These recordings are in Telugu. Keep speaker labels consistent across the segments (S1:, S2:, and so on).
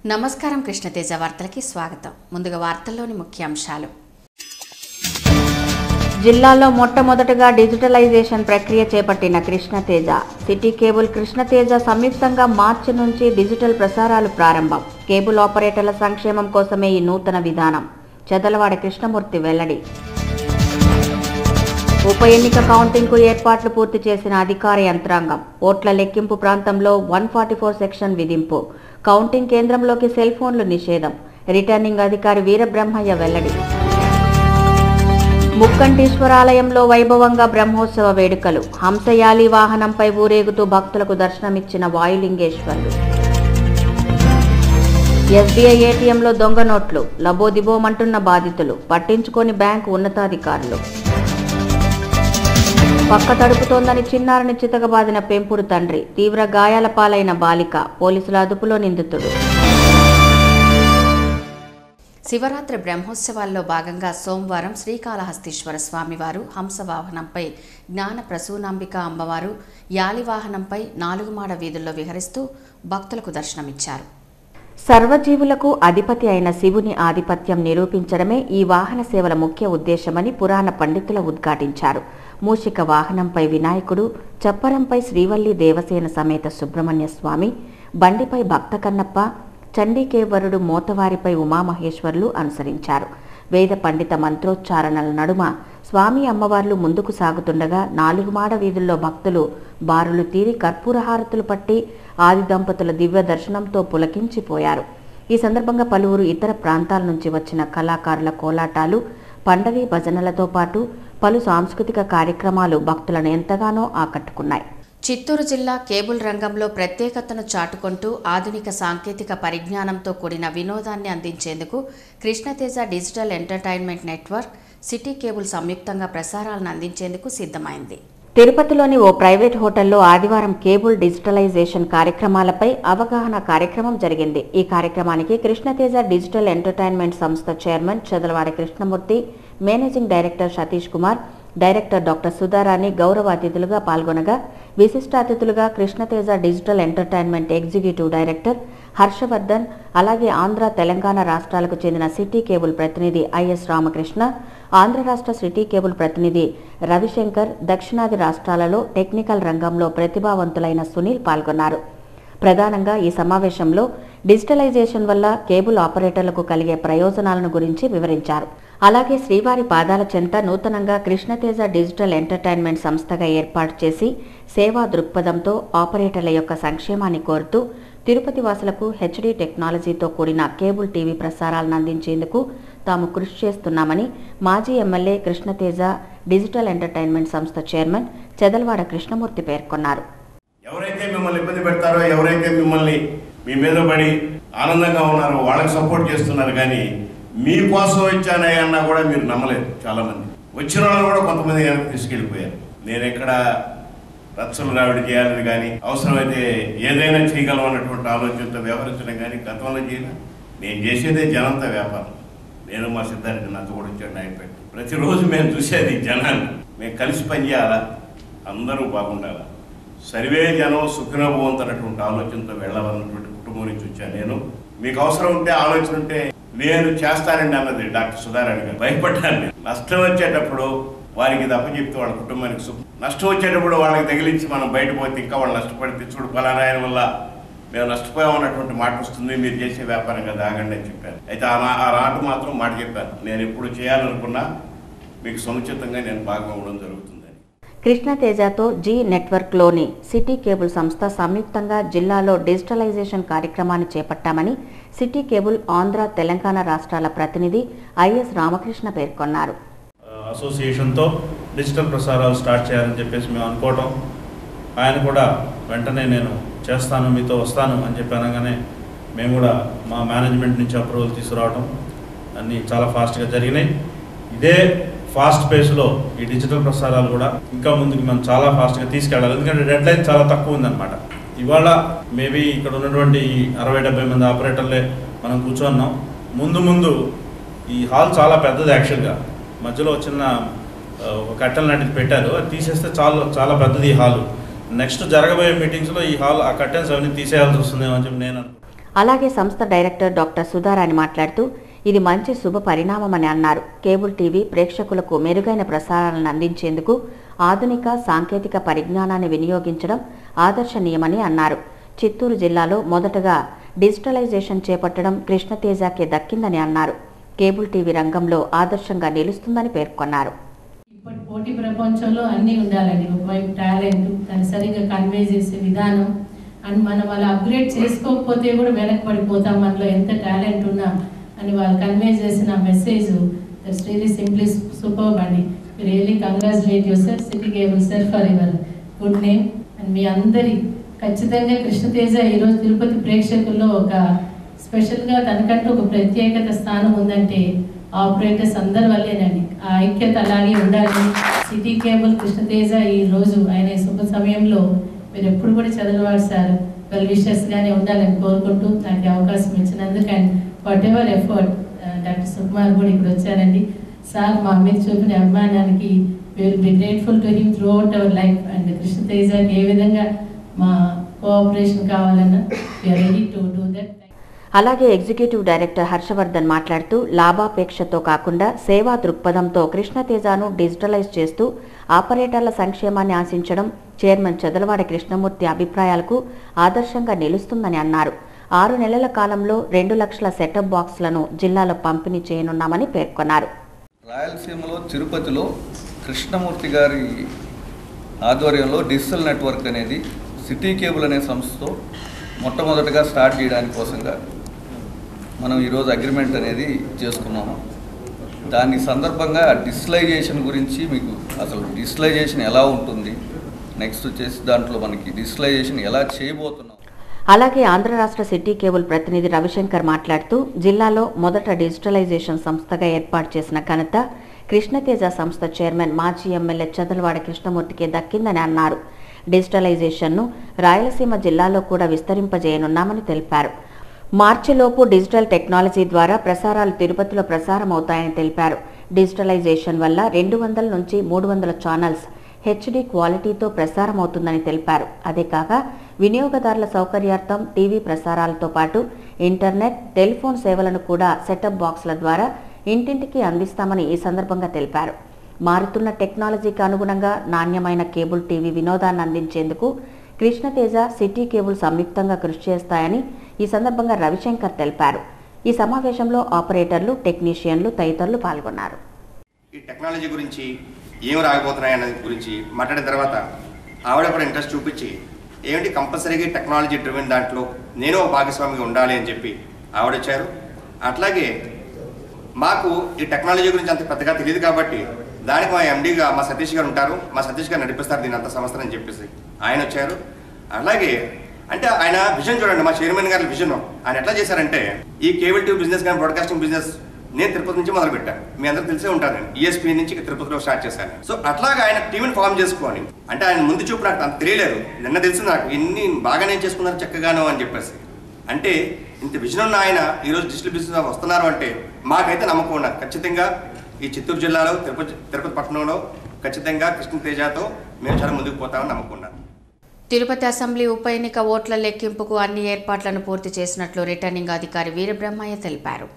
S1: నమస్కారం కృష్ణతేజ వార్తలకి స్వాగతం. ముందుగా వార్తల్లోని ముఖ్యాంశాలు.
S2: జిల్లాలో మొట్టమొదటగా డిజిటలైజేషన్ ప్రక్రియ చేపట్టిన కృష్ణతేజ, సిటీ కేబుల్ కృష్ణతేజ సంయుక్తంగా మార్చి నుంచి డిజిటల్ ప్రసారాలు ప్రారంభం. కేబుల్ ఆపరేటర్ల సంక్షేమం కోసమే ఈ నూతన విధానం. చెదలవాడ కృష్ణమూర్తి వెల్లడి. ఉప ఎన్నిక కౌంటింగ్కు ఏర్పాట్లు పూర్తి చేసిన అధికార యంత్రాంగం. ఓట్ల లెక్కింపు ప్రాంతంలో 144 సెక్షన్ విధింపు. కౌంటింగ్ కేంద్రంలోకి సెల్ ఫోన్లు నిషేధం. రిటర్నింగ్ అధికారి వీరబ్రహ్మయ్య వెల్లడి. ముక్కంటీశ్వరాలయంలో వైభవంగా బ్రహ్మోత్సవ వేడుకలు. హంసయాలి వాహనంపై ఊరేగుతూ భక్తులకు దర్శనమిచ్చిన వాయులింగేశ్వరులు. ఎస్బీఐ ఏటీఎంలో దొంగ నోట్లు. లబోదిబోమంటున్న బాధితులు. పట్టించుకోని బ్యాంకు ఉన్నతాధికారులు. పక్క తడుపుతోందని చిన్నారిని చితకబాదిన పెంపుడు తండ్రి. తీవ్ర గాయాల పాలైన బాలిక. పోలీసుల అదుపులో నిందితుడు.
S1: శివరాత్రి బ్రహ్మోత్సవాల్లో భాగంగా సోమవారం శ్రీకాళహస్తీశ్వర స్వామివారు హంసవాహనంపై, జ్ఞాన ప్రసూనాంబిక అమ్మవారు యాలివాహనంపై 4 మాడ వీధుల్లో విహరిస్తూ భక్తులకు దర్శనమిచ్చారు.
S2: సర్వజీవులకు అధిపతి అయిన శివుని ఆధిపత్యం నిరూపించడమే ఈ వాహన సేవల ముఖ్య ఉద్దేశమని పురాణ పండితులు ఉద్ఘాటించారు. మూషిక వాహనంపై వినాయకుడు, చప్పరంపై శ్రీవల్లి దేవసేన సమేత సుబ్రహ్మణ్య స్వామి, బండిపై భక్త కన్నప్ప, చండీకేవరుడు మోతవారిపై ఉమామహేశ్వరులు అనుసరించారు. వేద పండిత మంత్రోచ్చారణల నడుమ స్వామి అమ్మవార్లు ముందుకు సాగుతుండగా 4 మాడ వీధుల్లో భక్తులు బారులు తీరి కర్పూరహారతులు పట్టి ఆది దంపతుల దివ్య దర్శనంతో పులకించిపోయారు. ఈ సందర్భంగా పలువురు ఇతర ప్రాంతాల నుంచి వచ్చిన కళాకారుల కోలాటాలు, పండవి భజనలతో పాటు పలు సాంస్కృతిక కార్యక్రమాలు భక్తులను ఎంతగానో ఆకట్టుకున్నాయి.
S1: చిత్తూరు జిల్లా కేబుల్ రంగంలో ప్రత్యేకతను చాటుకుంటూ ఆధునిక సాంకేతిక పరిజ్ఞానంతో కూడిన వినోదాన్ని అందించేందుకు Krishna Teja digital entertainment network, city cable సంయుక్తంగా ప్రసారాలను అందించేందుకు సిద్ధమైంది.
S2: తిరుపతిలోని ఓ ప్రైవేట్ హోటల్లో ఆదివారం కేబుల్ డిజిటలైజేషన్ కార్యక్రమాలపై అవగాహన కార్యక్రమం జరిగింది. ఈ కార్యక్రమానికి కృష్ణతేజ డిజిటల్ ఎంటర్టైన్మెంట్ సంస్థ chairman Chedalavada Krishnamurthy, managing director Satish Kumar, director doctor Sudharani గౌరవ అతిథులుగా పాల్గొనగా, విశిష్ట అతిథులుగా Krishnateja digital entertainment executive director Harshavardhan, అలాగే ఆంధ్ర, తెలంగాణ రాష్ట్రాలకు చెందిన సిటీ కేబుల్ ప్రతినిధి ఐఎస్ రామకృష్ణ, ఆంధ్ర రాష్ట్ర సిటీ కేబుల్ ప్రతినిధి రవిశంకర్, దక్షిణాది రాష్ట్రాలలో టెక్నికల్ రంగంలో ప్రతిభావంతులైన సునీల్ పాల్గొన్నారు. ప్రధానంగా ఈ సమావేశంలో డిజిటలైజేషన్ వల్ల కేబుల్ ఆపరేటర్లకు కలిగే ప్రయోజనాలను గురించి వివరించారు. అలాగే శ్రీవారి పాదాల చెంత నూతనంగా కృష్ణతేజ డిజిటల్ ఎంటర్టైన్మెంట్ సంస్థగా ఏర్పాటు చేసి సేవా దృక్పథంతో ఆపరేటర్ల యొక్క సంక్షేమాన్ని కోరుతూ తిరుపతి వాసులకు హెచ్డీ టెక్నాలజీతో కూడిన కేబుల్ టీవీ ప్రసారాలను అందించేందుకు తాము కృషి చేస్తున్నామని మాజీ ఎమ్మెల్యే కృష్ణతేజ డిజిటల్ ఎంటర్టైన్మెంట్ సంస్థ చైర్మన్ చెదలవాడ కృష్ణమూర్తి పేర్కొన్నారు.
S3: ఎవరైతే మిమ్మల్ని ఇబ్బంది పెడతారో, ఎవరైతే మిమ్మల్ని మీ మీద పడి ఆనందంగా ఉన్నారో వాళ్ళకి సపోర్ట్ చేస్తున్నారు, కానీ మీకోసం ఇచ్చానయ్యా కూడా మీరు నమ్మలేదు. చాలా మంది వచ్చిన వాళ్ళు కూడా కొంతమంది వెనక్కి తీసుకెళ్ళిపోయారు. నేను ఎక్కడ రచ్చలు రావిడి చేయాలని కానీ, అవసరమైతే ఏదైనా చేయగలం అన్నటువంటి ఆలోచనతో వ్యవహరించడం కానీ గతంలో చేయను. నేను చేసేదే జనంతో వ్యాపారం. నేను మా సిద్ధార్థి నాతో కూడా వచ్చాడు నాయకుడు. ప్రతిరోజు మేము చూసేది జనాన్ని. మేము కలిసి పనిచేయాలా, అందరూ బాగుండాలా, సర్వే జనం సుఖినోభవంతో అన్నటువంటి ఆలోచనతో వెళ్ళాలన్నటువంటి కుటుంబం నుంచి వచ్చాను నేను. మీకు అవసరం ఉంటే, ఆలోచన ఉంటే నేను చేస్తానండి అన్నది డాక్టర్ సుధారాణి గారు. భయపడ్డాను నేను. నష్టం వచ్చేటప్పుడు వారికి ఇది అప్పచెప్తే వాళ్ళ కుటుంబానికి సుఖం, నష్టం వచ్చేటప్పుడు వాళ్ళకి తగిలించి మనం బయటపోతే ఇంకా వాళ్ళు నష్టపడితే చూడు పలానా ఆయన వల్ల మేము నష్టపోయామన్నటువంటి మాట వస్తుంది, మీరు చేసే వ్యాపారం కదా ఆగండి అని చెప్పాను. అయితే ఆ రాటు మాత్రం మాట చెప్పాను, నేను ఎప్పుడు చేయాలనుకున్నా మీకు సముచితంగా నేను భాగం అవ్వడం జరుగుతుంది.
S2: కృష్ణతేజతో జీ నెట్వర్క్లోని సిటీ కేబుల్ సంస్థ సంయుక్తంగా జిల్లాలో డిజిటలైజేషన్ కార్యక్రమాన్ని చేపట్టామని సిటీ కేబుల్ ఆంధ్ర, తెలంగాణ రాష్ట్రాల ప్రతినిధి ఐఎస్ రామకృష్ణ పేర్కొన్నారు.
S4: అసోసియేషన్తో డిజిటల్ ప్రసారాలు స్టార్ట్ చేయాలని చెప్పేసి మేము అనుకోవటం, ఆయన కూడా వెంటనే నేను చేస్తాను, మీతో వస్తాను అని చెప్పి అనగానే మేము కూడా మా మేనేజ్మెంట్ నుంచి అప్రూవల్ తీసుకురావడం అన్నీ చాలా ఫాస్ట్గా జరిగినాయి. ఇదే ఫాస్ట్ పేస్లో ఈ డిజిటల్ ప్రసారాలు కూడా ఇంకా ముందుకు మనం చాలా ఫాస్ట్గా తీసుకెళ్ళాలి. ఎందుకంటే డెడ్ లైన్ చాలా తక్కువ ఉందన్నమాట. ఇవాళ మేబీ ఇక్కడ ఉన్నటువంటి 60-70 మంది ఆపరేటర్లే మనం కూర్చున్నాం. ముందు ఈ హాల్ చాలా పెద్దది. యాక్చువల్గా మధ్యలో చిన్న ఒక కట్టెలు లాంటిది పెట్టారు, అది తీసేస్తే చాలా పెద్దది ఈ హాలు. నెక్స్ట్ జరగబోయే మీటింగ్స్లో ఈ హాల్ ఆ కర్టెన్స్ అవన్నీ తీసేయాల్సి వస్తుందేమో అని చెప్పి నేను
S2: అలాగే సంస్థ డైరెక్టర్ డాక్టర్ సుధారాణి మాట్లాడుతూ ఇది మంచి శుభ పరిణామమని అన్నారు. కేబుల్ టీవీ ప్రేక్షకులకు మెరుగైన ప్రసారాలను అందించేందుకు ఆధునిక సాంకేతిక పరిజ్ఞానాన్ని వినియోగించడం ఆదర్శనీయమని అన్నారు. చిత్తూరు జిల్లాలో మొదటగా డిజిటలైజేషన్ చేపట్టడం కృష్ణతేజకే దక్కిందని అన్నారు. కేబుల్ టీవీ రంగంలో ఆదర్శంగా నిలుస్తుందని పేర్కొన్నారు.
S5: ఇప్పటి పోటీ ప్రపంచంలో అన్నీ ఉండాలండి. ఒకవైపు టాలెంట్, దాన్ని సరిగ్గా కన్వే చేసే విధానం, అండ్ మనం వాళ్ళు అప్గ్రేడ్ చేసుకోకపోతే కూడా వెనకబడిపోతాం, మనలో ఎంత టాలెంట్ ఉన్నా అని వాళ్ళు కన్వే చేసిన message that's really simply superb అండి. Really congratulate yourself, city cable cell for your good name. And మీ అందరి ఖచ్చితంగా కృష్ణతేజ ఈరోజు తిరుపతి ప్రేక్షకుల్లో ఒక స్పెషల్గా తనకంటూ ఒక ప్రత్యేకత స్థానం ఉందంటే ఆపరేటర్స్ అందరి వల్లేనండి. ఆ ఐక్యత అలాగే ఉండాలి. సిటీ కేబుల్ కృష్ణతేజ ఈరోజు ఆయన శుభ సమయంలో మీరు ఎప్పుడు కూడా చదవవాడు సార్ వెల్ విషెస్గానే ఉండాలని కోరుకుంటూ నాకు అవకాశం ఇచ్చినందుకు and what ever effort doctor Sukumar కూడా ఇక్కడ వచ్చారండి. సార్ మా మీద చూపిన అభిమానానికి we will be grateful to him throughout our life. And కృష్ణతేజకి ఏ విధంగా మా కోఆపరేషన్ కావాలన్నా we are ready to do that.
S2: అలాగే ఎగ్జిక్యూటివ్ డైరెక్టర్ హర్షవర్ధన్ మాట్లాడుతూ లాభాపేక్షతో కాకుండా సేవా దృక్పథంతో కృష్ణతేజను డిజిటలైజ్ చేస్తూ ఆపరేటర్ల సంక్షేమాన్ని ఆశించడం చైర్మన్ చదలవాడ కృష్ణమూర్తి అభిప్రాయాలకు ఆదర్శంగా నిలుస్తుందని అన్నారు. 6 నెలల కాలంలో 2 లక్షల సెటప్ బాక్స్లను జిల్లాలో పంపిణీ చేయనున్నామని పేర్కొన్నారు.
S6: రాయలసీమలో తిరుపతిలో కృష్ణమూర్తి గారి ఆధ్వర్యంలో డిజిటల్ నెట్వర్క్ అనేది సిటీ కేబుల్ అనే సంస్థతో మొట్టమొదటగా స్టార్ట్ చేయడానికి కోసంగా మనం ఈరోజు అగ్రిమెంట్ అనేది చేసుకున్నాము. దాని సందర్భంగా డిజిటలైజేషన్ గురించి మీకు అసలు డిజిటలైజేషన్ ఎలా ఉంటుంది, నెక్స్ట్ వచ్చేసి దాంట్లో మనకి డిజిటలైజేషన్ ఎలా చేయబోతున్నాం.
S2: అలాగే ఆంధ్ర రాష్ట్ర సిటీ కేబుల్ ప్రతినిధి రవిశంకర్ మాట్లాడుతూ జిల్లాలో మొదట డిజిటలైజేషన్ సంస్థగా ఏర్పాటు చేసిన ఘనత కృష్ణతేజ సంస్థ చైర్మన్ మాజీ ఎమ్మెల్యే చదలవాడ కృష్ణమూర్తికి దక్కిందని అన్నారు. డిజిటలైజేషన్ను రాయలసీమ జిల్లాలో కూడా విస్తరింపజేయనున్నామని తెలిపారు. మార్చిలోపు డిజిటల్ టెక్నాలజీ ద్వారా ప్రసారాలు తిరుపతిలో ప్రసారమవుతాయని తెలిపారు. డిజిటలైజేషన్ వల్ల 200 నుంచి 300 ఛానల్స్ హెచ్డి క్వాలిటీతో ప్రసారమవుతుందని తెలిపారు. అదే కాక వినియోగదారుల సౌకర్యార్థం టీవీ ప్రసారాలతో పాటు ఇంటర్నెట్, టెలిఫోన్ సేవలను కూడా సెటప్ బాక్స్ల ద్వారా ఇంటింటికి అందిస్తామని ఈ సందర్భంగా తెలిపారు. మారుతున్న టెక్నాలజీకి అనుగుణంగా నాణ్యమైన కేబుల్ టీవీ వినోదాన్ని అందించేందుకు కృష్ణతేజ, సిటీ కేబుల్ సంయుక్తంగా కృషి చేస్తాయని ఈ సందర్భంగా రవిశంకర్ తెలిపారు. ఈ సమావేశంలో ఆపరేటర్లు, టెక్నీషియన్లు తదితరులు పాల్గొన్నారు.
S7: ఈ టెక్నాలజీ గురించి ఏం రాకపోతున్నాయి అనే గురించి మాట్లాడిన తర్వాత ఆవిడ కూడా ఇంట్రెస్ట్ చూపించి ఏమిటి కంపల్సరీగా టెక్నాలజీ డ్రివెన్ దాంట్లో నేను భాగస్వామిగా ఉండాలి అని చెప్పి ఆవిడ వచ్చారు. అట్లాగే మాకు ఈ టెక్నాలజీ గురించి అంత పెద్దగా తెలియదు కాబట్టి దానికి మా ఎండీగా మా సతీష్ గారు ఉంటారు, మా సతీష్ గారు నడిపిస్తారు దీని అంత సంవత్సరం అని చెప్పేసి ఆయన వచ్చారు. అలాగే అంటే ఆయన విజన్ చూడండి, మా చైర్మన్ గారి విజన్ ఆయన ఎట్లా చేశారంటే ఈ కేబుల్ టీవీ బిజినెస్ కానీ బ్రాడ్కాస్టింగ్ బిజినెస్ నేను తిరుపతి నుంచి మొదలు పెట్టాను. మీ అందరూ తెలిసే ఉంటారు, నేను ఈఎస్పీ నుంచి తిరుపతిలో స్టార్ట్ చేశాను. సో అట్లాగా ఆయన టీంని ఫామ్ చేసుకోని అంటే ఆయన ముందు చూపు నాకు అంత తెలియలేదు, నిన్న తెలిసింది నాకు ఇన్ని బాగానే చేసుకున్నారు చక్కగాను అని చెప్పేసి. అంటే ఇంత విజన్ ఉన్న ఆయన ఈరోజు డిజిటల్ బిజినెస్ వస్తున్నారు అంటే మాకైతే నమ్మకం ఉన్నది. ఖచ్చితంగా ఈ చిత్తూరు జిల్లాలో తిరుపతి పట్టణంలో ఖచ్చితంగా కృష్ణతేజతో మేము చాలా ముందుకు పోతామని నమ్మకం ఉన్నాను.
S1: తిరుపతి అసెంబ్లీ ఉప ఎన్నిక ఓట్ల లెక్కింపుకు అన్ని ఏర్పాట్లను పూర్తి చేసినట్లు రిటర్నింగ్ అధికారి వీరబ్రహ్మయ్య తెలిపారు.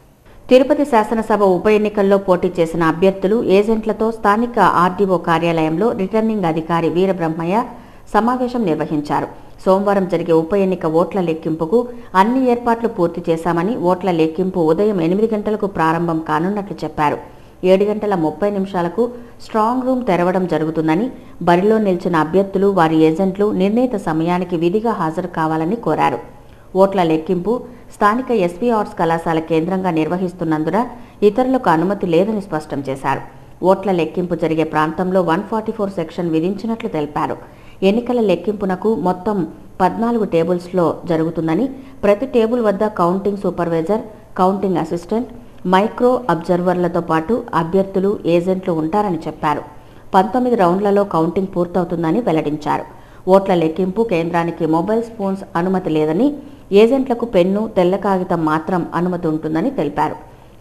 S2: తిరుపతి శాసనసభ ఉప ఎన్నికల్లో పోటీ చేసిన అభ్యర్థులు, ఏజెంట్లతో స్థానిక ఆర్డీఓ కార్యాలయంలో రిటర్నింగ్ అధికారి వీరబ్రహ్మయ్య సమావేశం నిర్వహించారు. సోమవారం జరిగే ఉప ఎన్నిక ఓట్ల లెక్కింపుకు అన్ని ఏర్పాట్లు పూర్తి చేశామని, ఓట్ల లెక్కింపు ఉదయం 8 గంటలకు ప్రారంభం కానున్నట్లు చెప్పారు. 7:30 స్ట్రాంగ్ రూమ్ తెరవడం జరుగుతుందని, బరిలో నిలిచిన అభ్యర్థులు, వారి ఏజెంట్లు నిర్ణీత సమయానికి విధిగా హాజరు కావాలని కోరారు. ఓట్ల లెక్కింపు స్థానిక ఎస్వీ ఆర్ట్స్ కళాశాల కేంద్రంగా నిర్వహిస్తున్నందున ఇతరులకు అనుమతి లేదని స్పష్టం చేశారు. ఓట్ల లెక్కింపు జరిగే ప్రాంతంలో 144 సెక్షన్ విధించినట్లు తెలిపారు. ఎన్నికల లెక్కింపునకు మొత్తం 14 టేబుల్స్లో జరుగుతుందని, ప్రతి టేబుల్ వద్ద counting supervisor, counting assistant, micro అబ్జర్వర్లతో పాటు అభ్యర్థులు, ఏజెంట్లు ఉంటారని చెప్పారు. 19 రౌండ్లలో కౌంటింగ్ పూర్తవుతుందని వెల్లడించారు. ఓట్ల లెక్కింపు కేంద్రానికి మొబైల్ ఫోన్స్ అనుమతి లేదని, ఏజెంట్లకు పెన్ను, తెల్ల కాగితం మాత్రం అనుమతి ఉంటుందని తెలిపారు.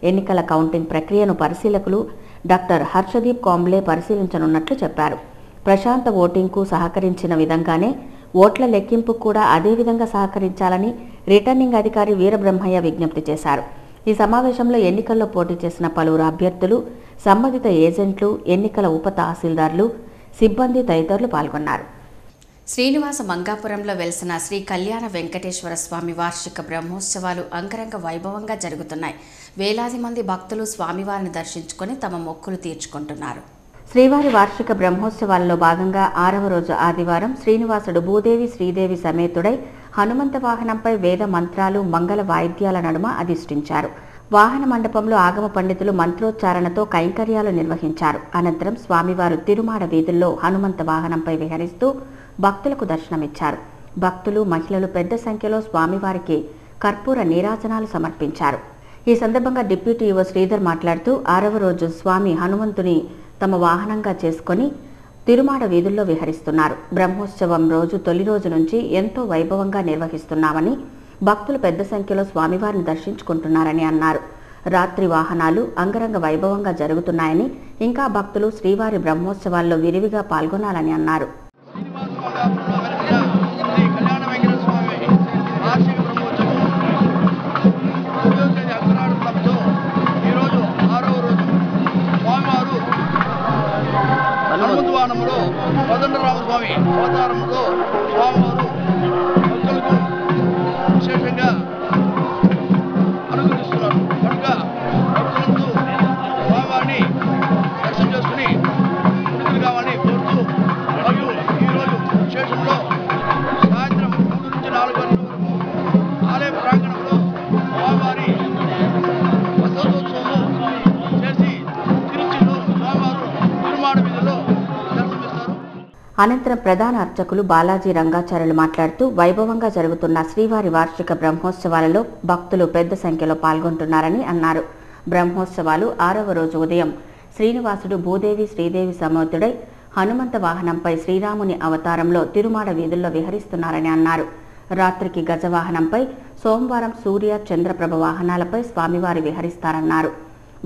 S2: ఎన్నికల కౌంటింగ్ ప్రక్రియను పరిశీలకులు డాక్టర్ హర్షదీప్ కాంబ్లే పరిశీలించనున్నట్లు చెప్పారు. ప్రశాంత ఓటింగ్కు సహకరించిన విధంగానే ఓట్ల లెక్కింపు కూడా అదే విధంగా సహకరించాలని రిటర్నింగ్ అధికారి వీరబ్రహ్మయ్య విజ్ఞప్తి చేశారు. ఈ సమావేశంలో ఎన్నికల్లో పోటీ చేసిన పలువురు అభ్యర్థులు, సంబంధిత ఏజెంట్లు, ఎన్నికల ఉప తహసీల్దార్లు, సిబ్బంది తదితరులు పాల్గొన్నారు.
S1: శ్రీనివాస మంగాపురంలో వెలిసిన శ్రీ కళ్యాణ వెంకటేశ్వర స్వామి వార్షిక బ్రహ్మోత్సవాలు అంగరంగ వైభవంగా జరుగుతున్నాయి. వేలాది మంది భక్తులు స్వామివారిని దర్శించుకొని తమ మొక్కులు తీర్చుకుంటున్నారు.
S2: శ్రీవారి వార్షిక బ్రహ్మోత్సవాల్లో భాగంగా 6వ రోజు ఆదివారం శ్రీనివాసుడు భూదేవి శ్రీదేవి సమేతుడై హనుమంత వాహనంపై వేద మంత్రాలు, మంగళ వాయిద్యాల నడుమ అధిష్ఠించారు. వాహన మండపంలో ఆగమ పండితులు మంత్రోచ్చారణతో కైంకర్యాలు నిర్వహించారు. అనంతరం స్వామివారు తిరుమాడ వీధుల్లో హనుమంత వాహనంపై విహరిస్తూ భక్తులకు దర్శనమిచ్చారు. భక్తులు, మహిళలు పెద్ద సంఖ్యలో స్వామివారికి కర్పూర నీరాజనాలు సమర్పించారు. ఈ సందర్భంగా డిప్యూటీ ఈవో శ్రీధర్ మాట్లాడుతూ 6వ రోజు స్వామి హనుమంతుని తమ వాహనంగా చేసుకుని తిరుమాడ వీధుల్లో విహరిస్తున్నారు. బ్రహ్మోత్సవం రోజు తొలి రోజు నుంచి ఎంతో వైభవంగా నిర్వహిస్తున్నామని, భక్తులు పెద్ద సంఖ్యలో స్వామివారిని దర్శించుకుంటున్నారని అన్నారు. రాత్రి వాహనాలు అంగరంగ వైభవంగా జరుగుతున్నాయని, ఇంకా భక్తులు శ్రీవారి బ్రహ్మోత్సవాల్లో విరివిగా పాల్గొనాలని అన్నారు.
S8: హనుమంతువాహనంలో కోదండరామస్వామి అవతారంలో స్వామివారు భక్తులకు విశేషంగా అనుగ్రహిస్తున్నారు. కనుక భక్తులందరూ స్వామివారిని దర్శనం చేసుకుని పుణ్యులు కావాలని కోరుతూ, మరియు ఈరోజు విశేషంలో సాయంత్రం 3 నుంచి 4 గంటల వరకు ఆలయ ప్రాంగణంలో స్వామివారి వసంతోత్సవం చేసి తిరుచిలో స్వామివారు తిరుమాడ వీధిలో
S2: అనంతరం ప్రధాన అర్చకులు బాలాజీ రంగాచార్యులు మాట్లాడుతూ, వైభవంగా జరుగుతున్న శ్రీవారి వార్షిక బ్రహ్మోత్సవాలలో భక్తులు పెద్ద సంఖ్యలో పాల్గొంటున్నారని అన్నారు. బ్రహ్మోత్సవాలు 6వ రోజు ఉదయం శ్రీనివాసుడు భూదేవి శ్రీదేవి సమేతుడై హనుమంత వాహనంపై శ్రీరాముని అవతారంలో తిరుమాడ వీధుల్లో విహరిస్తున్నారని అన్నారు. రాత్రికి గజవాహనంపై, సోమవారం సూర్య చంద్రప్రభ వాహనాలపై స్వామివారి విహరిస్తారన్నారు.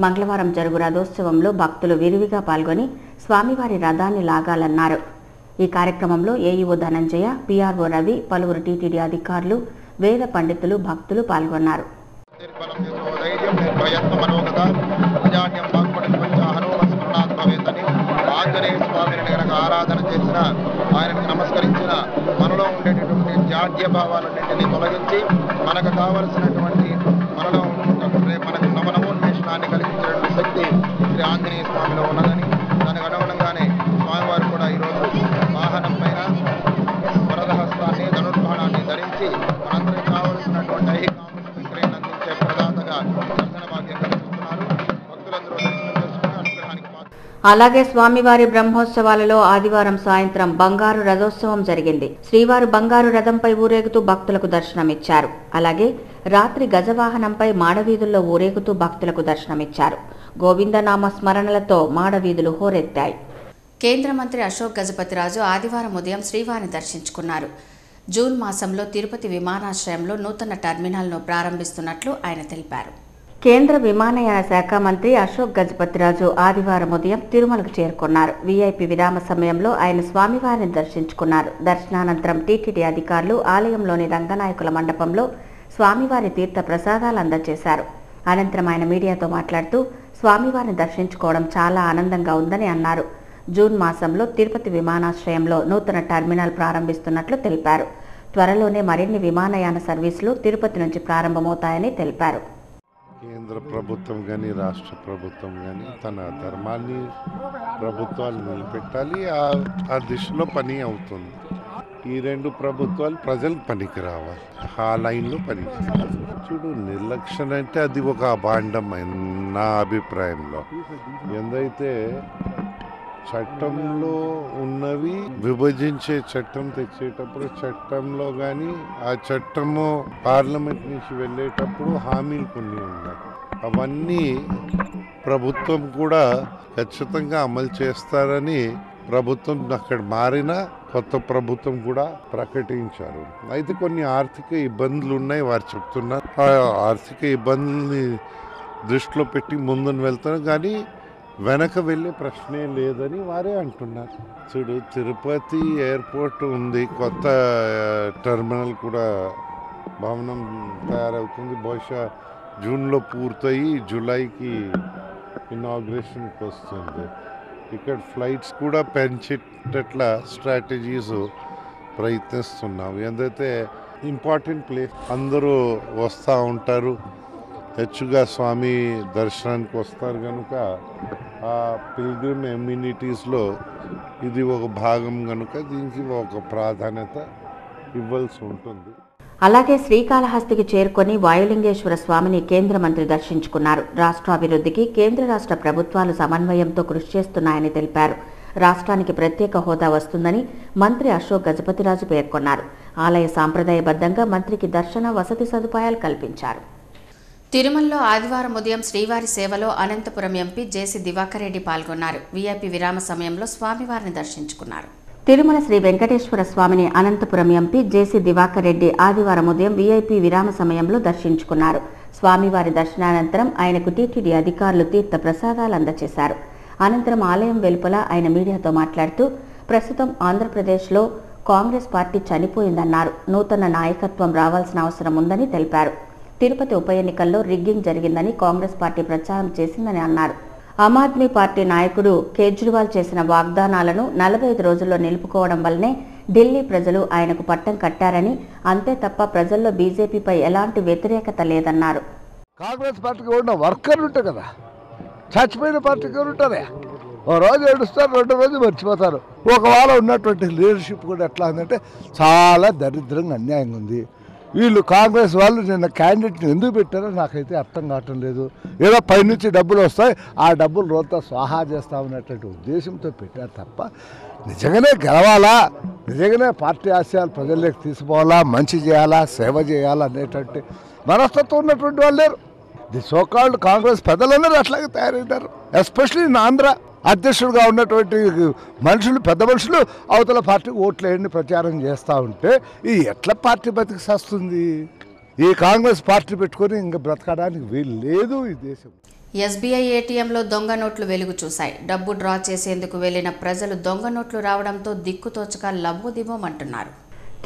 S2: మంగళవారం జరుగు రథోత్సవంలో భక్తులు విరివిగా పాల్గొని స్వామివారి రథాన్ని లాగాలన్నారు. ఈ కార్యక్రమంలో ఏఈఓ ధనంజయ, పిఆర్ఓ రవి, పలువురు టీటీడీ అధికారులు, వేద పండితులు, భక్తులు పాల్గొన్నారు.
S9: ఆరాధన చేసిన, ఆయనకు నమస్కరించిన, మనలో ఉండేటటువంటి జాడ్య భావాలన్నింటినీ తొలగించి మనకు కావలసినటువంటి మనలో మనకు నవనవోన్మేషాన్ని కలిగించేటువంటి శక్తి శ్రీ ఆంజనేయ స్వామిలో ఉన్నదని, దానికి అనుగుణంగానే స్వామివారు కూడా ఈరోజు వాహనం పైన వరదహస్తాన్ని, ధనుర్బాణాన్ని ధరించి మనందరికి కావలసినటువంటి ఐహికాముష విక్రయాన్ని అందించే ప్రదాతగా దర్శన భాగ్యం కలుగుతున్నారు. భక్తులందరూ దర్శనం చేసుకుని అనుగ్రహానికి
S2: అలాగే స్వామివారి బ్రహ్మోత్సవాలలో ఆదివారం సాయంత్రం బంగారు రథోత్సవం జరిగింది. శ్రీవారు బంగారు రథంపై ఊరేగుతూ భక్తులకు దర్శనమిచ్చారు. అలాగే రాత్రి గజవాహనంపై మాడవీధుల్లో ఊరేగుతూ భక్తులకు దర్శనమిచ్చారు. గోవిందనామ స్మరణలతో మాడవీధులు హోరెత్తాయి.
S1: కేంద్ర మంత్రి అశోక్ గజపతిరాజు ఆదివారం ఉదయం శ్రీవారిని దర్శించుకున్నారు. జూన్ మాసంలో తిరుపతి విమానాశ్రయంలో నూతన టెర్మినల్ను ప్రారంభిస్తున్నట్లు ఆయన తెలిపారు.
S2: కేంద్ర విమానయాన శాఖ మంత్రి అశోక్ గజపతిరాజు ఆదివారం ఉదయం తిరుమలకు చేరుకున్నారు. వీఐపీ విరామ సమయంలో ఆయన స్వామివారిని దర్శించుకున్నారు. దర్శనానంతరం టీటీడీ అధికారులు ఆలయంలోని రంగనాయకుల మండపంలో స్వామివారి తీర్థ ప్రసాదాలు అందజేశారు. అనంతరం ఆయన మీడియాతో మాట్లాడుతూ, స్వామివారిని దర్శించుకోవడం చాలా ఆనందంగా ఉందని అన్నారు. జూన్ మాసంలో తిరుపతి విమానాశ్రయంలో నూతన టెర్మినల్ ప్రారంభిస్తున్నట్లు తెలిపారు. త్వరలోనే మరిన్ని విమానయాన సర్వీసులు తిరుపతి నుంచి ప్రారంభమవుతాయని తెలిపారు.
S10: కేంద్ర ప్రభుత్వం కానీ రాష్ట్ర ప్రభుత్వం కానీ తన ధర్మాన్ని ప్రభుత్వాలు నిలబెట్టాలి. ఆ దిశలో పని అవుతుంది. ఈ రెండు ప్రభుత్వాలు ప్రజలకు పనికి రావాలి, ఆ లైన్లో పని చేయాలి. చూడు, నిర్లక్ష్యం అంటే అది ఒక అభాండం నా అభిప్రాయంలో. ఎందైతే చట్టంలో ఉన్నవి విభజించే చట్టం తెచ్చేటప్పుడు చట్టంలో కానీ ఆ చట్టము పార్లమెంట్ నుంచి వెళ్ళేటప్పుడు హామీలు కొన్ని ఉన్నాయి. అవన్నీ ప్రభుత్వం కూడా ఖచ్చితంగా అమలు చేస్తారని ప్రభుత్వం అక్కడ మారిన కొత్త ప్రభుత్వం కూడా ప్రకటించారు. అయితే కొన్ని ఆర్థిక ఇబ్బందులు ఉన్నాయి వారు చెప్తున్నారు. ఆ ఆర్థిక ఇబ్బందుల్ని దృష్టిలో పెట్టి ముందుకు వెళ్తారు, కానీ వెనక వెళ్ళే ప్రశ్నే లేదని వారే అంటున్నారు. చూడు, తిరుపతి ఎయిర్పోర్ట్ ఉంది, కొత్త టెర్మినల్ కూడా భవనం తయారవుతుంది. బహుశా జూన్లో పూర్తయి జూలైకి ఇనాగ్రేషన్కి వస్తుంది. ఇక్కడ ఫ్లైట్స్ కూడా పెంచేటట్ల స్ట్రాటజీస్ ప్రయత్నిస్తున్నాం. ఏదైతే ఇంపార్టెంట్ ప్లేస్ అందరూ వస్తూ ఉంటారు, హెచ్చుగా స్వామి దర్శనానికి వస్తారు కనుక ఆ పిల్గ్రిమ్ ఎమ్యూనిటీస్లో ఇది ఒక భాగం కనుక దీనికి ఒక ప్రాధాన్యత ఇవ్వాల్సి ఉంటుంది.
S2: అలాగే శ్రీకాళహస్తికి చేరుకొని వాయులింగేశ్వర స్వామిని కేంద్ర మంత్రి దర్శించుకున్నారు. రాష్ట్రాభివృద్ధికి కేంద్ర రాష్ట్ర ప్రభుత్వాలు సమన్వయంతో కృషి చేస్తున్నాయని తెలిపారు. రాష్ట్రానికి ప్రత్యేక హోదా వస్తుందని మంత్రి అశోక్ గజపతిరాజు పేర్కొన్నారు. ఆలయ సాంప్రదాయబద్ధంగా మంత్రికి దర్శన వసతి సదుపాయాలు కల్పించారు.
S1: తిరుమలలో ఆదివారం ఉదయం శ్రీవారి సేవలో అనంతపురం ఎంపీ జేసీ దివాకర్ రెడ్డి పాల్గొన్నారు. వీఐపీ విరామ సమయంలో స్వామివారిని దర్శించుకున్నారు.
S2: తిరుమల శ్రీ వెంకటేశ్వర స్వామిని అనంతపురం ఎంపీ జేసీ దివాకర్ రెడ్డి ఆదివారం ఉదయం వీఐపీ విరామ సమయంలో దర్శించుకున్నారు. స్వామివారి దర్శనానంతరం ఆయనకు టీటీడీ అధికారులు తీర్థ ప్రసాదాలు అందజేశారు. అనంతరం ఆలయం వెలుపల ఆయన మీడియాతో మాట్లాడుతూ ప్రస్తుతం ఆంధ్రప్రదేశ్లో కాంగ్రెస్ పార్టీ చనిపోయిందన్నారు. నూతన నాయకత్వం రావాల్సిన అవసరం ఉందని తెలిపారు. తిరుపతి ఉప ఎన్నికల్లో రిగ్గింగ్ జరిగిందని కాంగ్రెస్ పార్టీ ప్రచారం చేసిందని అన్నారు. ఆమ్ ఆద్మీ పార్టీ నాయకుడు కేజ్రీవాల్ చేసిన వాగ్దానాలను 45 రోజుల్లో నిలుపుకోవడం వల్లనే ఢిల్లీ ప్రజలు ఆయనకు పట్టం కట్టారని, అంతే తప్ప ప్రజల్లో బీజేపీపై ఎలాంటి వ్యతిరేకత లేదన్నారు.
S11: కాంగ్రెస్ పార్టీకి ఉన్న వర్కర్లు ఉంటారు కదా, చచ్చిపోయిన పార్టీకి ఉంటారే, ఓ రోజు ఏడుస్తారు, రెండో రోజు మర్చిపోతారు. ఒక వారం ఉన్నటువంటి లీడర్షిప్ కూడా ఎట్లా ఉందంటే చాలా దరిద్రంగా అన్యాయంగా ఉంది. వీళ్ళు కాంగ్రెస్ వాళ్ళు నిన్న క్యాండిడేట్ని ఎందుకు పెట్టారో నాకైతే అర్థం కావటం లేదు. ఏదో పైనుంచి డబ్బులు వస్తాయి, ఆ డబ్బులు రోజుతో స్వాహా చేస్తా ఉన్నటువంటి ఉద్దేశంతో పెట్టారు తప్ప నిజంగానే గెలవాలా, నిజంగానే పార్టీ ఆశయాలు ప్రజల్లోకి తీసుకోవాలా, మంచి చేయాలా, సేవ చేయాలా అనేటువంటి మనస్తత్వం ఉన్నటువంటి వాళ్ళు లేరు. ది సోకాల్డ్ కాంగ్రెస్ పెద్దలందరూ అట్లాగే తయారైనారు. ఎస్పెషలీ ఇన్ ఆంధ్ర అధ్యక్షుడిగా ఉన్నటువంటి మనుషులు, పెద్ద మనుషులు అవతల పార్టీకి ఓట్లు వేయండి ప్రచారం చేస్తూ ఉంటే ఈ ఎట్లా పార్టీ బతికి వస్తుంది? ఈ కాంగ్రెస్ పార్టీ పెట్టుకొని ఇంకా బ్రతకడానికి వీలు లేదు ఈ దేశం.
S1: ఎస్బీఐ ఏటీఎంలో దొంగ నోట్లు వెలుగు చూశాయి. డబ్బు డ్రా చేసేందుకు వెళ్లిన ప్రజలు దొంగ నోట్లు రావడంతో దిక్కుతోచక లబోదిబోమంటున్నారు.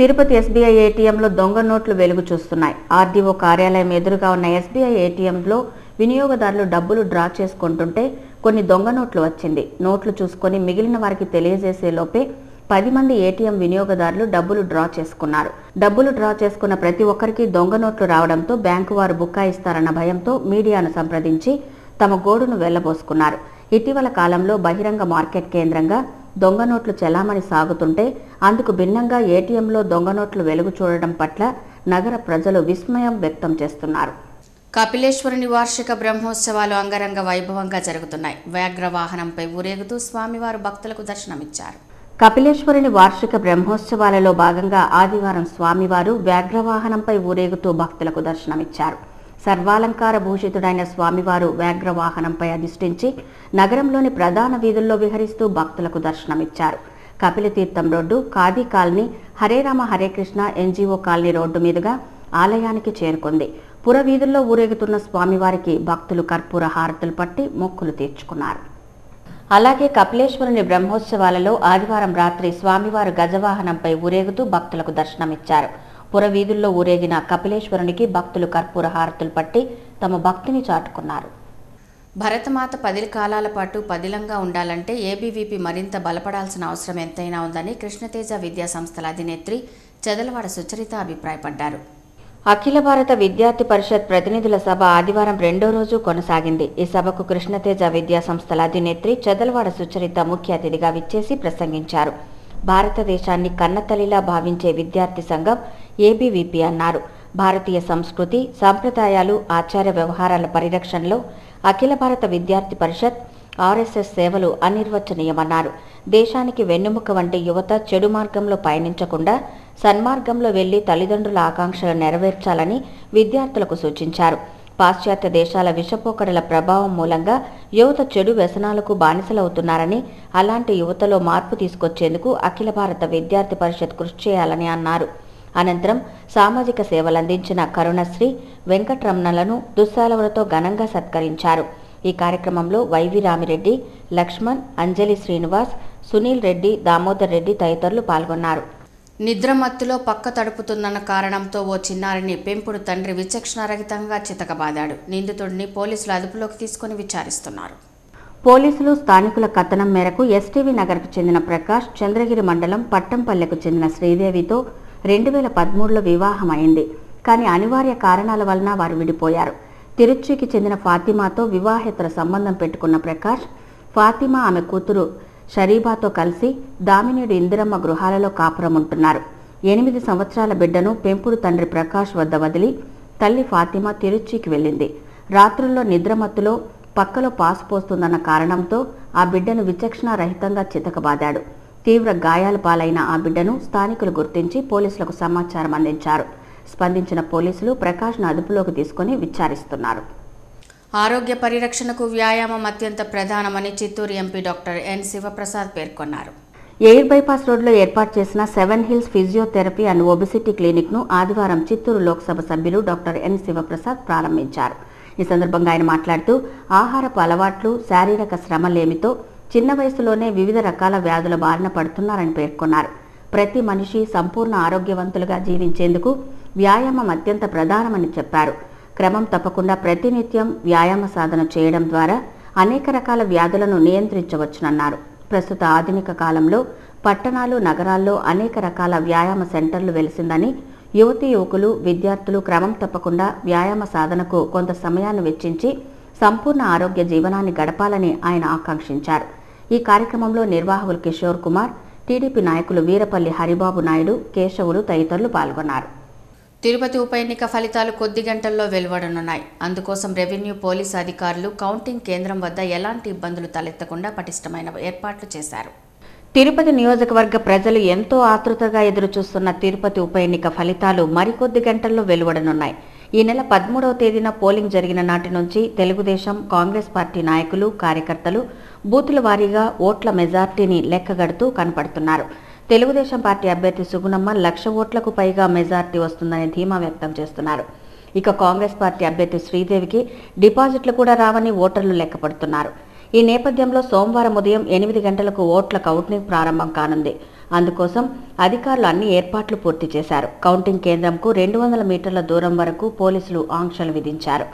S2: తిరుపతి ఎస్బీఐ ఏటీఎంలో దొంగ నోట్లు వెలుగు చూస్తున్నాయి. ఆర్డీఓ కార్యాలయం ఎదురుగా ఉన్న ఎస్బీఐ ఏటీఎంలో వినియోగదారులు డబ్బులు డ్రా చేసుకుంటుంటే కొన్ని దొంగ నోట్లు వచ్చింది. నోట్లు చూసుకొని మిగిలిన వారికి తెలియజేసే లోపే 10 మంది ఏటీఎం వినియోగదారులు డబ్బులు డ్రా చేసుకున్నారు. డబ్బులు డ్రా చేసుకున్న ప్రతి ఒక్కరికి దొంగ నోట్లు రావడంతో బ్యాంకు వారు బుకాయిస్తారన్న భయంతో మీడియాను సంప్రదించి తమ గోడును వెళ్లబోసుకున్నారు. ఇటీవల కాలంలో బహిరంగ మార్కెట్ కేంద్రంగా దొంగ నోట్లు చెలామణి సాగుతుంటే అందుకు భిన్నంగా ఏటీఎంలో దొంగ నోట్లు వెలుగు చూడడం పట్ల నగర ప్రజలు విస్మయం వ్యక్తం చేస్తున్నారు.
S1: కపిలేశ్వరుని వార్షిక బ్రహ్మోత్సవాలు అంగరంగ వైభవంగా జరుగుతున్నాయి. వ్యాఘ్ర వాహనంపై ఊరేగుతూ స్వామివారు భక్తులకు దర్శనమిచ్చారు.
S2: కపిలేశ్వరుని వార్షిక బ్రహ్మోత్సవాలలో భాగంగా ఆదివారం స్వామివారు వ్యాఘ్రవాహనంపై ఊరేగుతూ భక్తులకు దర్శనమిచ్చారు. సర్వాలంకార భూషితుడైన స్వామివారు వ్యాఘ్రవాహనంపై అధిష్ఠించి నగరంలోని ప్రధాన వీధుల్లో విహరిస్తూ భక్తులకు దర్శనమిచ్చారు. Kapilatheertham road, khadi colony, Hare Rama Hare Krishna NGO colony road మీదుగా ఆలయానికి చేరుకుంది. పురవీధుల్లో ఊరేగుతున్న స్వామివారికి భక్తులు కర్పూర హారతులు పట్టి మొక్కులు తీర్చుకున్నారు. అలాగే కపిలేశ్వరుని బ్రహ్మోత్సవాలలో ఆదివారం రాత్రి స్వామివారు గజవాహనంపై ఊరేగుతూ భక్తులకు దర్శనమిచ్చారు. పురవీధుల్లో ఊరేగిన కపిలేశ్వరునికి భక్తులు కర్పూర హారతులు పట్టి తమ భక్తిని చాటుకున్నారు.
S1: భరతమాత 10 కాలాల పాటు పదిలంగా ఉండాలంటే ఏబీవీపీ మరింత బలపడాల్సిన అవసరం ఎంతైనా ఉందని కృష్ణతేజ విద్యా సంస్థల అధినేత్రి చెదలవాడ సుచరిత అభిప్రాయపడ్డారు.
S2: అఖిల భారత విద్యార్థి పరిషత్ ప్రతినిధుల సభ ఆదివారం 2వ రోజు కొనసాగింది. ఈ సభకు కృష్ణతేజ విద్యా సంస్థల అధినేత్రి చెదలవాడ సుచరిత ముఖ్య అతిథిగా విచ్చేసి ప్రసంగించారు. భారతదేశాన్ని కన్నతల్లిలా భావించే విద్యార్థి సంఘం ఏబీవీపీ అన్నారు. భారతీయ సంస్కృతి, సాంప్రదాయాలు, ఆచార వ్యవహారాల పరిరక్షణలో అఖిల భారత విద్యార్థి పరిషత్ ఆర్ఎస్ఎస్ సేవలు అనిర్వచనీయమన్నారు. దేశానికి వెన్నెముక వంటి యువత చెడు మార్గంలో పయనించకుండా సన్మార్గంలో వెళ్లి తల్లిదండ్రుల ఆకాంక్షలు నెరవేర్చాలని విద్యార్థులకు సూచించారు. పాశ్చాత్య దేశాల విషపోకడల ప్రభావం మూలంగా యువత చెడు వ్యసనాలకు బానిసలవుతున్నారని, అలాంటి యువతలో మార్పు తీసుకొచ్చేందుకు అఖిల భారత విద్యార్థి పరిషత్ కృషి చేయాలని అన్నారు. అనంతరం సామాజిక సేవలందించిన కరుణశ్రీ, వెంకటరమణలను దుస్సాలవలతో ఘనంగా సత్కరించారు. ఈ కార్యక్రమంలో వైవి రామిరెడ్డి, లక్ష్మణ్, అంజలి శ్రీనివాస్, సునీల్ రెడ్డి, దామోదర్ రెడ్డి తదితరులు పాల్గొన్నారు.
S1: నిద్రమత్తులో పక్క తడుపుతుందన్న కారణంతో ఓ చిన్నారిని పెంపుడు తండ్రి విచక్షణారహితంగా చితకబాదాడు. నిందితుడిని పోలీసులు అదుపులోకి తీసుకుని విచారిస్తున్నారు.
S2: పోలీసులు స్థానికుల కథనం మేరకు ఎస్టీవీ నగర్కు చెందిన ప్రకాష్ చంద్రగిరి మండలం పట్టంపల్లెకు చెందిన శ్రీదేవితో 2013లో వివాహం అయింది. కానీ అనివార్య కారణాల వలన వారు విడిపోయారు. తిరుచికి చెందిన ఫాతిమాతో వివాహేతర సంబంధం పెట్టుకున్న ప్రకాష్, ఫాతిమా ఆమె కూతురు షరీబాతో కలిసి దామినేడు ఇందిరమ్మ గృహాలలో కాపురం ఉంటున్నారు. 8 సంవత్సరాల బిడ్డను పెంపుడు తండ్రి ప్రకాష్ వద్ద వదిలి తల్లి ఫాతిమా తిరుచికి వెళ్ళింది. రాత్రుల్లో నిద్రమత్తులో పక్కలో పాసు పోస్తుందన్న కారణంతో ఆ బిడ్డను విచక్షణారహితంగా చితకబాదాడు. తీవ్ర గాయాల పాలైన ఆ బిడ్డను స్థానికులు గుర్తించి పోలీసులకు సమాచారం అందించారు. స్పందించిన పోలీసులు ప్రకాష్ను అదుపులోకి తీసుకుని విచారిస్తున్నారు.
S1: ఆరోగ్య పరిరక్షణకు వ్యాయామం అత్యంత ప్రధానమని Chittoor MP doctor N Sivaprasad పేర్కొన్నారు.
S2: ఎయిర్ బైపాస్ రోడ్లో ఏర్పాటు చేసిన 7 హిల్స్ ఫిజియోథెరపీ అండ్ ఒబిసిటీ క్లినిక్ను ఆదివారం చిత్తూరు లోక్సభ సభ్యులు డాక్టర్ ఎన్ శివప్రసాద్ ప్రారంభించారు. ఈ సందర్భంగా ఆయన మాట్లాడుతూ ఆహారపు అలవాట్లు, శారీరక శ్రమలేమితో చిన్న వయసులోనే వివిధ రకాల వ్యాధుల బారిన పడుతున్నారని పేర్కొన్నారు. ప్రతి మనిషి సంపూర్ణ ఆరోగ్యవంతులుగా జీవించేందుకు వ్యాయామం అత్యంత ప్రధానమని చెప్పారు. క్రమం తప్పకుండా ప్రతినిత్యం వ్యాయామ సాధన చేయడం ద్వారా అనేక రకాల వ్యాధులను నియంత్రించవచ్చునన్నారు. ప్రస్తుత ఆధునిక కాలంలో పట్టణాలు, నగరాల్లో అనేక రకాల వ్యాయామ సెంటర్లు వెలిసిందని, యువతీ యువకులు, విద్యార్థులు క్రమం తప్పకుండా వ్యాయామ సాధనకు కొంత సమయాన్ని వెచ్చించి సంపూర్ణ ఆరోగ్య జీవనాన్ని గడపాలని ఆయన ఆకాంక్షించారు. ఈ కార్యక్రమంలో నిర్వాహకులు కిషోర్ కుమార్, టీడీపీ నాయకులు వీరపల్లి హరిబాబు నాయుడు, కేశవులు తదితరులు పాల్గొన్నారు.
S1: తిరుపతి ఉప ఎన్నిక ఫలితాలు కొద్ది గంటల్లో వెలువడనున్నాయి. అందుకోసం రెవెన్యూ, పోలీసు అధికారులు కౌంటింగ్ కేంద్రం వద్ద ఎలాంటి ఇబ్బందులు తలెత్తకుండా పటిష్టమైన ఏర్పాట్లు చేశారు.
S2: తిరుపతి నియోజకవర్గ ప్రజలు ఎంతో ఆతృతగా ఎదురుచూస్తున్న తిరుపతి ఉప ఎన్నిక ఫలితాలు మరికొద్ది గంటల్లో వెలువడనున్నాయి. ఈ నెల 13వ తేదీన పోలింగ్ జరిగిన నాటి నుంచి తెలుగుదేశం, కాంగ్రెస్ పార్టీ నాయకులు, కార్యకర్తలు బూతుల వారీగా ఓట్ల మెజార్టీని లెక్కగడుతూ కనపడుతున్నారు. తెలుగుదేశం పార్టీ అభ్యర్థి సుగుణమ్మ 1,00,000 ఓట్లకు పైగా మెజార్టీ వస్తుందని ధీమా వ్యక్తం చేస్తున్నారు. ఇక కాంగ్రెస్ పార్టీ అభ్యర్థి శ్రీదేవికి డిపాజిట్లు కూడా రావని ఓటర్లు లెక్కపడుతున్నారు. ఈ నేపథ్యంలో సోమవారం ఉదయం 8 గంటలకు ఓట్ల కౌంటింగ్ ప్రారంభం కానుంది. అందుకోసం అధికారులు అన్ని ఏర్పాట్లు పూర్తి చేశారు. కౌంటింగ్ కేంద్రంకు 200 మీటర్ల దూరం వరకు పోలీసులు ఆంక్షలు విధించారు.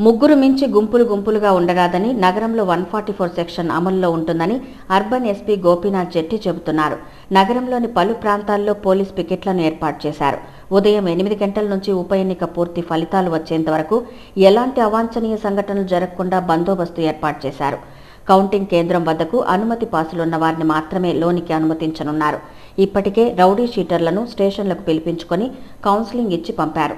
S2: 3 మించి గుంపులుగా ఉండరాదని, నగరంలో 144 సెక్షన్ అమల్లో ఉంటుందని అర్బన్ ఎస్పీ గోపీనాథ్ జెట్టి చెబుతున్నారు. నగరంలోని పలు ప్రాంతాల్లో పోలీస్ పికెట్లను ఏర్పాటు చేశారు. ఉదయం 8 గంటల నుంచి ఉప ఎన్నిక పూర్తి ఫలితాలు వచ్చేంత వరకు ఎలాంటి అవాంఛనీయ సంఘటనలు జరగకుండా బందోబస్తు ఏర్పాటు చేశారు. కౌంటింగ్ కేంద్రం వద్దకు అనుమతి పాసులున్న వారిని మాత్రమే లోనికి అనుమతించనున్నారు. ఇప్పటికే రౌడీ షీటర్లను స్టేషన్లకు పిలిపించుకొని కౌన్సిలింగ్ ఇచ్చి పంపారు.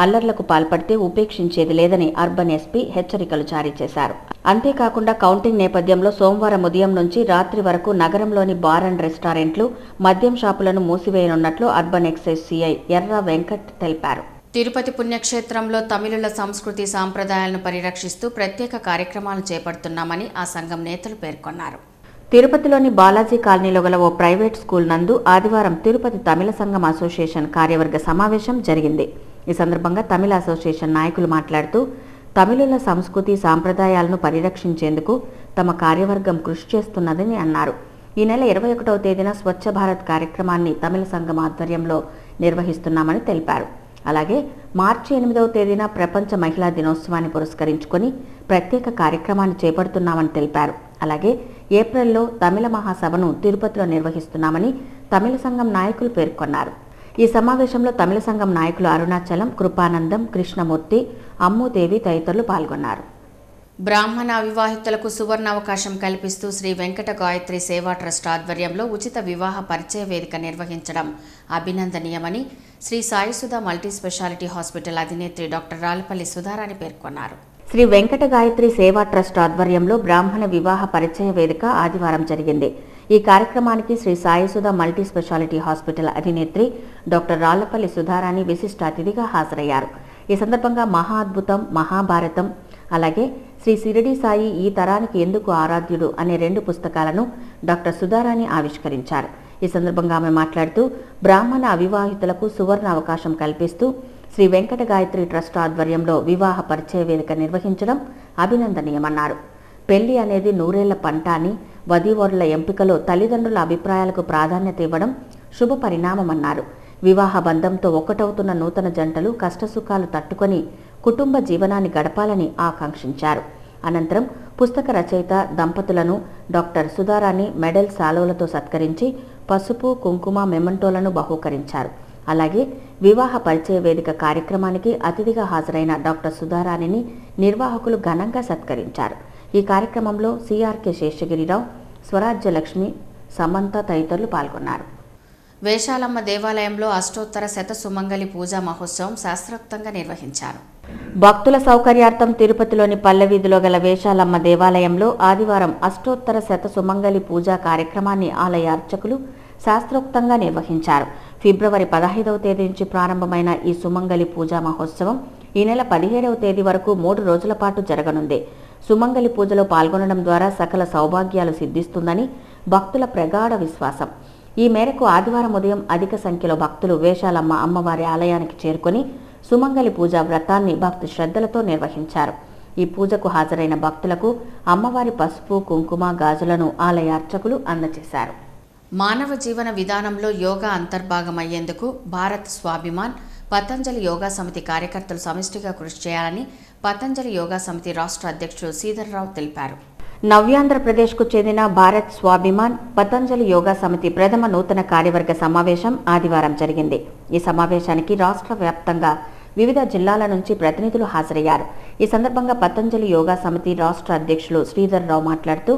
S2: అల్లర్లకు పాల్పడితే ఉపేక్షించేది లేదని అర్బన్ ఎస్పీ హెచ్చరికలు జారీ చేశారు. అంతేకాకుండా కౌంటింగ్ నేపథ్యంలో సోమవారం ఉదయం నుంచి రాత్రి వరకు నగరంలోని బార్ అండ్ రెస్టారెంట్లు, మద్యం షాపులను మూసివేయనున్నట్లు అర్బన్ ఎక్సైజ్ సిఐ ఎర్ర వెంకట్ తెలిపారు.
S1: తిరుపతి పుణ్యక్షేత్రంలో తమిళుల సంస్కృతి సాంప్రదాయాలను పరిరక్షిస్తూ ప్రత్యేక కార్యక్రమాలు చేపడుతున్నామని ఆ సంఘం నేతలు పేర్కొన్నారు.
S2: తిరుపతిలోని బాలాజీ కాలనీలో గల ఓ ప్రైవేట్ స్కూల్ నందు ఆదివారం తిరుపతి తమిళ సంఘం అసోసియేషన్ కార్యవర్గ సమావేశం జరిగింది. ఈ సందర్భంగా తమిళ అసోసియేషన్ నాయకులు మాట్లాడుతూ తమిళుల సంస్కృతి సాంప్రదాయాలను పరిరక్షించేందుకు తమ కార్యవర్గం కృషి చేస్తున్నదని అన్నారు. ఈ నెల 21వ తేదీన స్వచ్ఛ భారత్ కార్యక్రమాన్ని తమిళ సంఘం ఆధ్వర్యంలో నిర్వహిస్తున్నామని తెలిపారు. అలాగే మార్చి 8వ తేదీన ప్రపంచ మహిళా దినోత్సవాన్ని పురస్కరించుకొని ప్రత్యేక కార్యక్రమాన్ని చేపడుతున్నామని తెలిపారు. అలాగే ఏప్రిల్లో తమిళ మహాసభను తిరుపతిలో నిర్వహిస్తున్నామని తమిళ సంఘం నాయకులు పేర్కొన్నారు. ఈ సమావేశంలో తమిళ సంఘం నాయకులు అరుణాచలం, కృపానందం, కృష్ణమూర్తి, అమ్ముదేవి తదితరులు పాల్గొన్నారు.
S1: బ్రాహ్మణ అవివాహితులకు సువర్ణ అవకాశం కల్పిస్తూ శ్రీ వెంకట గాయత్రి సేవా ట్రస్ట్ ఆధ్వర్యంలో ఉచిత వివాహ పరిచయ వేదిక నిర్వహించడం అభినందనీయమని Shri Saisudha multi speciality hospital అధినేత్రి డాక్టర్ రాళ్లపల్లి సుధారాణి పేర్కొన్నారు.
S2: శ్రీ వెంకట గాయత్రి సేవా ట్రస్ట్ ఆధ్వర్యంలో బ్రాహ్మణ వివాహ పరిచయ వేదిక ఆదివారం జరిగింది. ఈ కార్యక్రమానికి Shri Saisudha multi speciality hospital అధినేత్రి డాక్టర్ రాళ్లపల్లి సుధారాణి విశిష్ట అతిథిగా హాజరయ్యారు. ఈ సందర్భంగా మహా అద్భుతం, మహాభారతం, అలాగే శ్రీ సిరిడి సాయి ఈ తరానికి ఎందుకు ఆరాధ్యుడు అనే 2 పుస్తకాలను డాక్టర్ సుధారాణి ఆవిష్కరించారు. ఈ సందర్భంగా ఆమె మాట్లాడుతూ బ్రాహ్మణ అవివాహితులకు సువర్ణ అవకాశం కల్పిస్తూ శ్రీ వెంకట గాయత్రి ట్రస్ట్ ఆధ్వర్యంలో వివాహ పరిచయ వేదిక నిర్వహించడం అభినందనీయమన్నారు. పెళ్లి అనేది 100 ఏళ్ల పంట అని, వధూవరుల ఎంపికలో తల్లిదండ్రుల అభిప్రాయాలకు ప్రాధాన్యత ఇవ్వడం శుభ పరిణామమన్నారు. వివాహ బంధంతో ఒక్కటవుతున్న నూతన జంటలు కష్టసుఖాలు తట్టుకొని కుటుంబ జీవనాన్ని గడపాలని ఆకాంక్షించారు. అనంతరం పుస్తక రచయిత దంపతులను డాక్టర్ సుధారాణి మెడల్ శాలువలతో సత్కరించి పసుపు కుంకుమ మెమంటోలను బహూకరించారు. అలాగే వివాహ పరిచయ వేదిక కార్యక్రమానికి అతిథిగా హాజరైన డాక్టర్ సుధారాణిని నిర్వాహకులు ఘనంగా సత్కరించారు. ఈ కార్యక్రమంలో సిఆర్కే శేషగిరిరావు, స్వరాజ్యలక్ష్మి, సమంత తదితరులు పాల్గొన్నారు.
S1: వేషాలమ్మ దేవాలయంలో అష్టోత్తర శత సుమంగళి పూజా మహోత్సవం శాస్త్రోక్తంగా నిర్వహించారు.
S2: భక్తుల సౌకర్యార్థం తిరుపతిలోని పల్లెవీధిలో గల వేషాలమ్మ దేవాలయంలో ఆదివారం అష్టోత్తర శత సుమంగళి పూజా కార్యక్రమాన్ని ఆలయ అర్చకులు శాస్త్రోక్తంగా నిర్వహించారు. ఫిబ్రవరి 15వ తేదీ నుంచి ప్రారంభమైన ఈ సుమంగళి పూజా మహోత్సవం ఈ నెల 17వ తేదీ వరకు 3 రోజుల పాటు జరగనుంది. సుమంగళి పూజలో పాల్గొనడం ద్వారా సకల సౌభాగ్యాలు సిద్ధిస్తుందని భక్తుల ప్రగాఢ విశ్వాసం. ఈ మేరకు ఆదివారం ఉదయం అధిక సంఖ్యలో భక్తులు వేషాలమ్మ అమ్మవారి ఆలయానికి చేరుకొని సుమంగళి పూజా వ్రతాన్ని భక్తి శ్రద్ధలతో నిర్వహించారు. ఈ పూజకు హాజరైన భక్తులకు అమ్మవారి పసుపు కుంకుమ గాజులను ఆలయ అర్చకులు అందజేశారు.
S1: మానవ జీవన విధానంలో యోగా అంతర్భాగమయ్యేందుకు భారత్ స్వాభిమాన్ పతంజలి యోగా సమితి కార్యకర్తలు సమిష్టిగా కృషి చేయాలని పతంజలి యోగా సమితి రాష్ట్ర అధ్యక్షుడు శ్రీధర్రావు తెలిపారు.
S2: నవ్యాంధ్రప్రదేశ్కు చెందిన భారత్ స్వాభిమాన్ పతంజలి యోగా సమితి ప్రథమ నూతన కార్యవర్గ సమావేశం ఆదివారం జరిగింది. ఈ సమావేశానికి రాష్ట్ర వ్యాప్తంగా వివిధ జిల్లాల నుంచి ప్రతినిధులు హాజరయ్యారు. ఈ సందర్భంగా పతంజలి యోగా సమితి రాష్ట్ర అధ్యక్షులు శ్రీధర్రావు మాట్లాడుతూ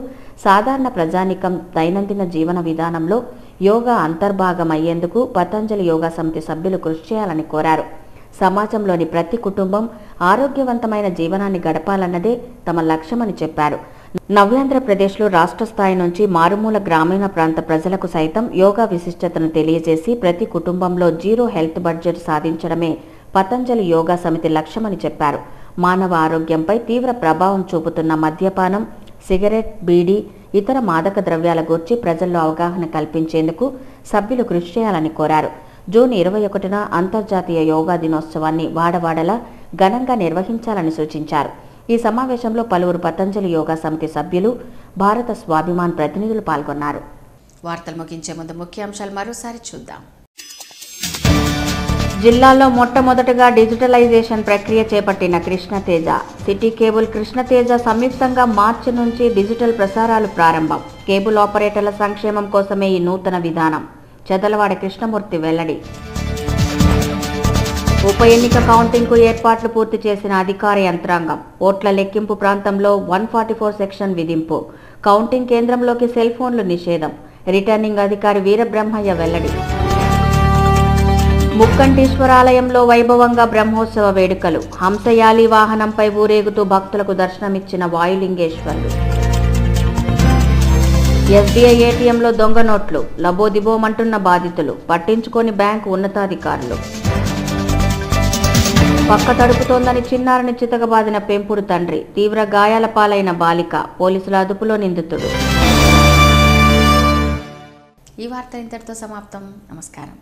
S2: సాధారణ ప్రజానికం దైనందిన జీవన విధానంలో యోగా అంతర్భాగమయ్యేందుకు పతంజలి యోగా సమితి సభ్యులు కృషి చేయాలని కోరారు. సమాజంలోని ప్రతి కుటుంబం ఆరోగ్యవంతమైన జీవనాన్ని గడపాలన్నదే తమ లక్ష్యమని చెప్పారు. నవ్యాంధ్రప్రదేశ్లో రాష్ట్ర స్థాయి నుంచి మారుమూల గ్రామీణ ప్రాంత ప్రజలకు సైతం యోగా విశిష్టతను తెలియజేసి ప్రతి కుటుంబంలో జీరో హెల్త్ బడ్జెట్ సాధించడమే పతంజలి యోగా సమితి లక్ష్యమని చెప్పారు. మానవ ఆరోగ్యంపై తీవ్ర ప్రభావం చూపుతున్న మద్యపానం, సిగరెట్, బీడీ, ఇతర మాదక ద్రవ్యాల గురించి ప్రజల్లో అవగాహన కల్పించేందుకు సభ్యులు కృషి చేయాలని కోరారు. జూన్ 21న అంతర్జాతీయ యోగా దినోత్సవాన్ని వాడవాడలా ఘనంగా నిర్వహించాలని సూచించారు. ఈ సమావేశంలో పలువురు పతంజలి యోగా సమితి సభ్యులు, భారత స్వాభిమాన్ ప్రతినిధులు పాల్గొన్నారు.
S1: వార్తలు ముగించే ముందు ముఖ్యాంశాలు మరోసారి చూద్దాం.
S2: జిల్లాలో మొట్టమొదటగా డిజిటలైజేషన్ ప్రక్రియ చేపట్టిన కృష్ణతేజ, సిటీ కేబుల్ కృష్ణతేజ సంయుక్తంగా మార్చి నుంచి డిజిటల్ ప్రసారాలు ప్రారంభం. కేబుల్ ఆపరేటర్ల సంక్షేమం కోసమే ఈ నూతన విధానం. చదలవాడ కృష్ణమూర్తి వెల్లడి. ఉప ఎన్నిక కౌంటింగ్కు ఏర్పాట్లు పూర్తి చేసిన అధికార యంత్రాంగం. ఓట్ల లెక్కింపు ప్రాంతంలో 144 సెక్షన్ విధింపు. కౌంటింగ్ కేంద్రంలోకి సెల్ ఫోన్లు నిషేధం. రిటర్నింగ్ అధికారి వీరబ్రహ్మయ్య వెల్లడి. ముక్కంటీశ్వరాలయంలో వైభవంగా బ్రహ్మోత్సవ వేడుకలు. హంసయాలి వాహనంపై ఊరేగుతూ భక్తులకు దర్శనమిచ్చిన వాయులింగేశ్వరుడు. ఎస్బీఐ ఏటీఎంలో దొంగ నోట్లు. లబోదిబోమంటున్న బాధితులు. పట్టించుకోని బ్యాంకు ఉన్నతాధికారులు. పక్క తడుపుతోందని చిన్నారిని చితకబాదిన పెంపుడు తండ్రి. తీవ్ర గాయాల పాలైన బాలిక. పోలీసుల అదుపులో నిందితుడు.
S1: ఈ వార్త ఇంతటితో సమాప్తం. నమస్కారం.